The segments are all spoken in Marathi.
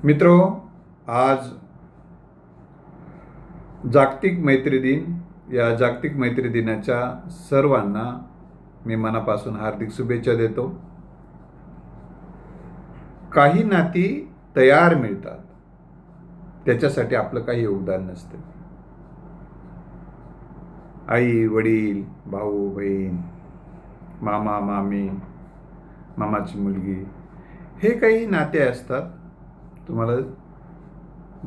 मित्रो, आज जागतिक मैत्री दिन. या जागतिक मैत्री दिनाच्या सर्वांना मी मनापासून हार्दिक शुभेच्छा देतो. काही नाती तयार मिळतात, त्याच्यासाठी आपलं काही योगदान नसतं. आई वडील, भाऊ बहीण, मामा मामी, मामाची मुलगी, हे काही नाते असतात, तुम्हाला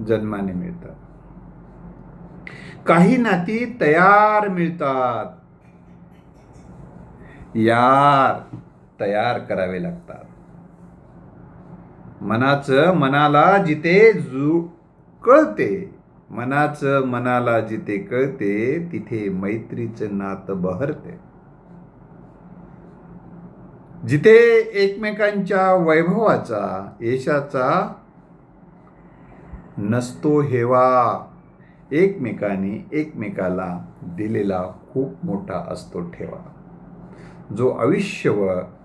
जन्माने मिळतात. काही नाती तयार मिळतात, यार तयार करावे लागतात. मनाचं मनाला जिथे कळते, मनाचं मनाला जिथे कळते, तिथे मैत्रीचं नातं बहरते. जिथे एकमेकांच्या वैभवाचा, यशाचा नसतो हेवा, एकमेकांनी एकमेकाला दिलेला खूप मोठा असतो ठेवा, जो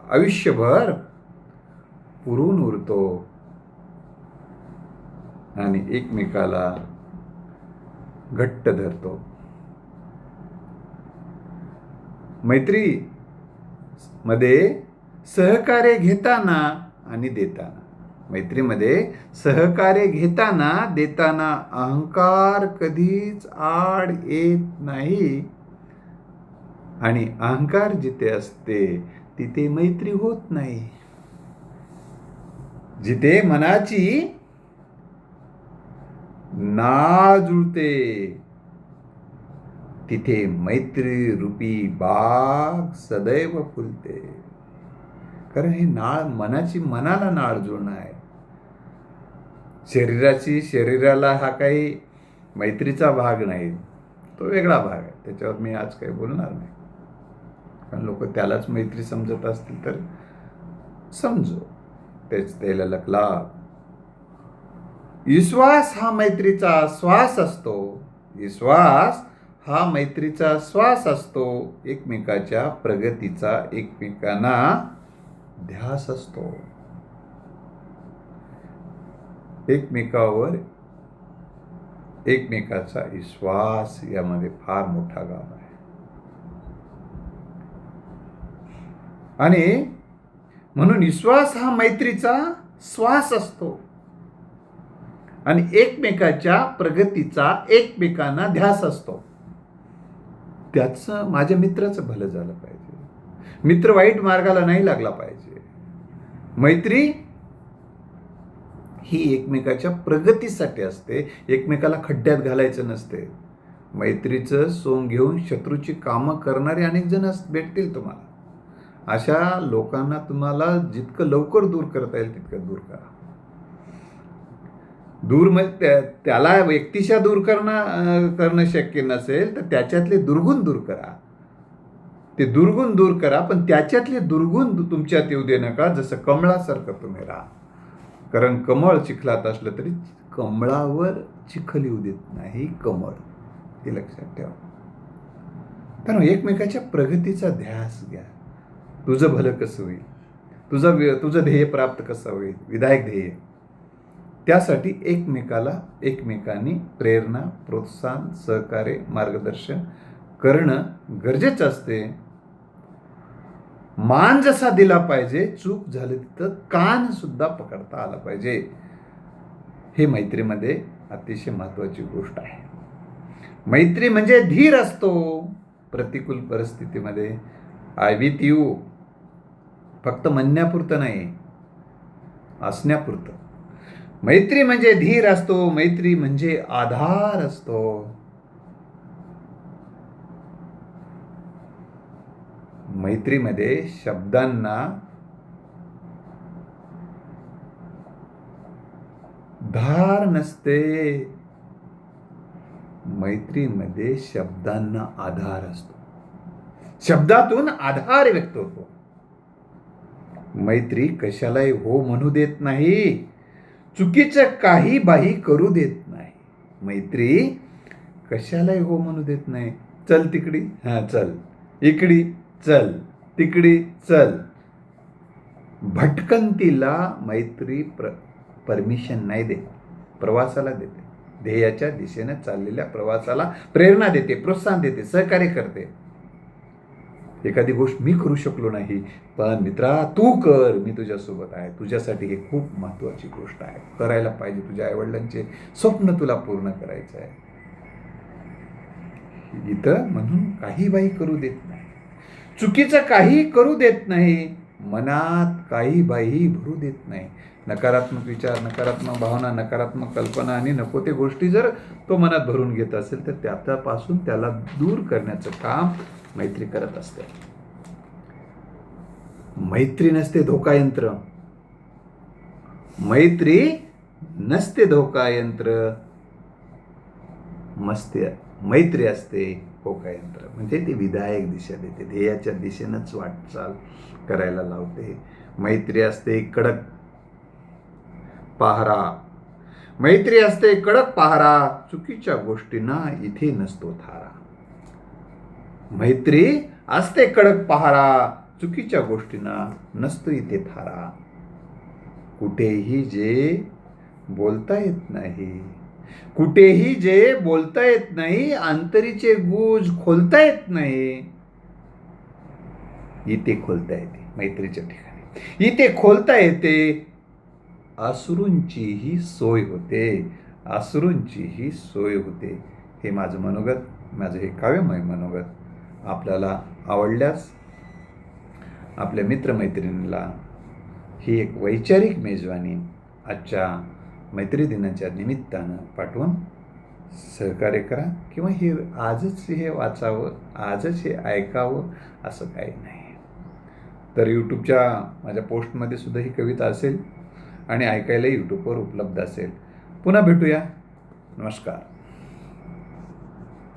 आयुष्यभर पुरून उरतो आणि एकमेकाला घट्ट धरतो. मैत्री मध्ये सहकार्य घेताना आणि देताना, मैत्रीमध्ये सहकार्य घेताना देताना अहंकार कधीच आड येत नाही. आणि अहंकार जिथे असते तिथे मैत्री होत नाही. जिथे मनाची नाळ जुळते, तिथे मैत्री रूपी बाग सदैव फुलते. कारण ही नाळ मनाला नाळ जुळणं आहे. शरीराला हा काही मैत्रीचा भाग नाही, तो वेगळा भाग आहे. त्याच्यावर मी आज काही बोलणार नाही, कारण लोक त्यालाच मैत्री समजत असतील तर समजो, तेच त्याला लकला. विश्वास हा मैत्रीचा श्वास असतो. विश्वास हा मैत्रीचा श्वास असतो. एकमेकाच्या प्रगतीचा एकमेकांना ध्यास असतो. एकमेकावर एकमेकाचा विश्वास यामध्ये फार मोठा गाव आहे. आणि म्हणून विश्वास हा मैत्रीचा श्वास असतो आणि एकमेकाच्या प्रगतीचा एकमेकांना ध्यास असतो. त्याचं माझ्या मित्राचं भलं झालं पाहिजे, मित्र वाईट मार्गाला नाही लागला पाहिजे. मैत्री ही एकमेकाच्या प्रगतीसाठी असते, एकमेकाला खड्ड्यात घालायचं नसते. मैत्रीचं सोंग घेऊन शत्रूची कामं करणारे अनेक जण भेटतील तुम्हाला. अशा लोकांना तुम्हाला जितकं लवकर दूर करता येईल तितकं दूर करा. दूर म्हणजे त्याला व्यक्तिशः दूर करणं शक्य नसेल तर त्याच्यातले दुर्गुण दूर करा. ते दुर्गुण दूर करा, पण त्याच्यातले दुर्गुण तुमच्यात येऊ दे नका. जसं कमळासारखं तुम्ही राहा. कारण कमळ चिखलात असलं तरी कमळावर चिखल येऊ देत नाही कमळ, हे लक्षात ठेवा. तर एकमेकाच्या प्रगतीचा ध्यास घ्या. तुझं भलं कसं होईल, तुझं ध्येय प्राप्त कसं होईल, विधायक ध्येय, त्यासाठी एकमेकांनी प्रेरणा, प्रोत्साहन, सहकार्य, मार्गदर्शन करणं गरजेचं असते. मान जसा दिला पाहिजे, चूक झाली तर कान सुद्धा पकडता आला पाहिजे. हे मैत्रीमध्ये अतिशय महत्वाची गोष्ट आहे. मैत्री म्हणजे धीर असतो प्रतिकूल परिस्थितीमध्ये. आय विथ यू फक्त म्हणण्यापुरतं नाही, असण्यापुरतं. मैत्री म्हणजे धीर असतो, मैत्री म्हणजे आधार असतो. मैत्रीमध्ये शब्दांना धार नसते, मैत्रीमध्ये शब्दांना आधार असतो. शब्दातून आधार व्यक्त होतो. मैत्री कशालाही हो म्हणू देत नाही, चुकीचं काही बाही करू देत नाही. मैत्री कशालाही हो म्हणू देत नाही. चल तिकडी, हां चल, इकडी चल, तिकडी चल. भटकंतीला मैत्री परमिशन नाही देत, प्रवासाला देते. ध्येयाच्या दिशेने चाललेल्या प्रवासाला प्रेरणा देते, प्रोत्साहन देते, सहकार्य करते. एखादी गोष्ट मी करू शकलो नाही, पण मित्रा तू कर, मी तुझ्यासोबत आहे. तुझ्यासाठी हे खूप महत्त्वाची गोष्ट आहे, करायला पाहिजे. तुझ्या आईवडिलांचे स्वप्न तुला पूर्ण करायचं आहे. इथं म्हणून काही बाई करू देत नाही, चुकीचं काही करू देत नाही, मनात काही बाई भरू देत नाही. नकारात्मक विचार, नकारात्मक भावना, नकारात्मक कल्पना आणि नको ते गोष्टी जर तो मनात भरून घेत असेल तर त्यापासून त्याला दूर करण्याचं काम मैत्री करत असते. मैत्री नसते धोकायंत्र, मैत्री नसते धोकायंत्र, मैत्री असते होकायंत्र. म्हणजे ती विधायक दिशा देते, ध्येयाच्या दिशेनंच वाटचाल करायला लावते. मैत्री असते कडक पहारा, मैत्री असते कडक पहारा, चुकीच्या गोष्टींना इथे नसतो थारा. मैत्री असते कडक पहारा, चुकीच्या गोष्टींना नसतो इथे थारा. कुठेही जे बोलता येत नाही, कुठेही जे बोलता येत नाही, अंतरीचे गुज खोलता येत नाही, इथे खोलता येते. मैत्रीच्या ठिकाणी इथे खोलता येते. अश्रूंचीही सोय होते, अश्रूंचीही सोय होते. हे माझं मनोगत, माझं हे काव्यमय मनोगत आपल्याला आवडल्यास आपल्या मित्रमैत्रिणीला ही एक वैचारिक मेजवानी आजच्या मैत्री दिनाच्या निमित्तानं पाठवून सहकार्य करा. किंवा हे आजच हे वाचावं, आजच हे ऐकावं असं काही नाही. तर यूट्यूबच्या माझ्या पोस्टमध्ये सुद्धा ही कविता असेल आणि ऐकायला यूट्यूबवर उपलब्ध असेल. पुन्हा भेटूया. नमस्कार.